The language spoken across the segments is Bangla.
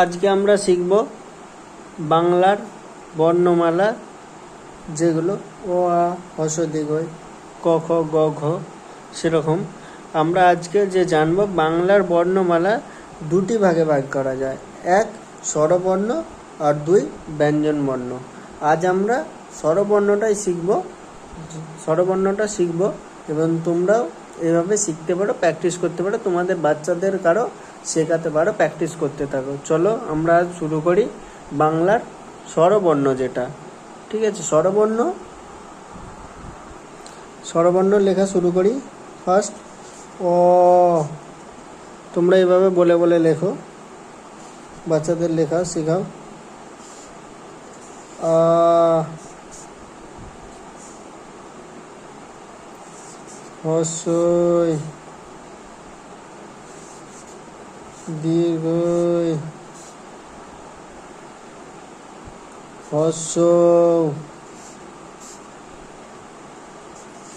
আজকে আমরা শিখব বাংলার বর্ণমালা, যেগুলো অ আ হ্রস্ব দীর্ঘই ক খ গ ঘ। সেরকম আমরা আজকে যে জানব, বাংলার বর্ণমালা দুটি ভাগে ভাগ করা যায়, এক স্বরবর্ণ আর দুই ব্যঞ্জন বর্ণ। আজ আমরা স্বরবর্ণটা শিখব এবং তোমরাও এভাবে শিখতে পারো, প্র্যাকটিস করতে পারো, তোমাদের বাচ্চাদের কারো শেখাতে পারো, প্র্যাকটিস করতে থাকো। চলো আমরা আজ শুরু করি বাংলার স্বরবর্ণ যেটা। ঠিক আছে, স্বরবর্ণ লেখা শুরু করি। ফার্স্ট অ, তোমরা এভাবে বলে বলে লেখো, বাচ্চাদের লেখা শেখাও। আ, হ্রস্বই দীর্ঘই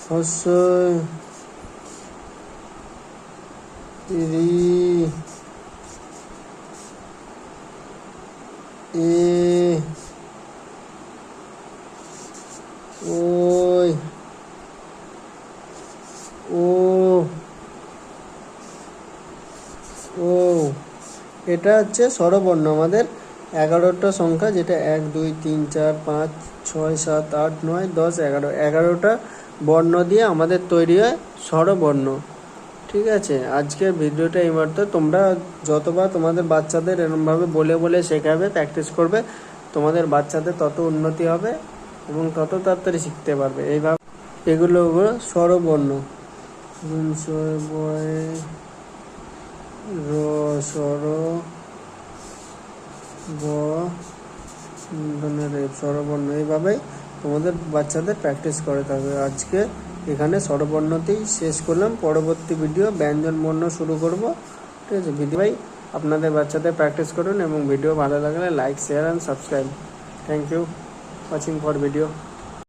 হ্রস্বই রি এ ওই ও ও। এটা হচ্ছে স্বরবর্ণ, আমাদের 11টা সংখ্যা, যেটা 1 2 3 4 5 6 7 8 9 10 11, 11টা বর্ণ দিয়ে আমাদের তৈরি হয় স্বরবর্ণ। ঠিক আছে, আজকের ভিডিওটা এই মাত্র। তোমরা যতবার তোমাদের বাচ্চাদের এরকমভাবে বলে বলে শেখাবে, প্র্যাকটিস করবে, তোমাদের বাচ্চাদের তত উন্নতি হবে এবং তত তাড়াতাড়ি শিখতে পারবে। এইভাবে এগুলো স্বরবর্ণ। র স্বর ব স্বরবর্ণ, এইভাবেই তোমাদের বাচ্চাদের প্র্যাকটিস করে থাকবে। আজকে এখানে স্বরবর্ণতেই শেষ করলাম, পরবর্তী ভিডিও ব্যঞ্জন বর্ণ শুরু করব। ঠিক আছে, ভিডিও ভাই আপনাদের বাচ্চাদের প্র্যাকটিস করুন এবং ভিডিও ভালো লাগলে like, share and subscribe. Thank you watching for video.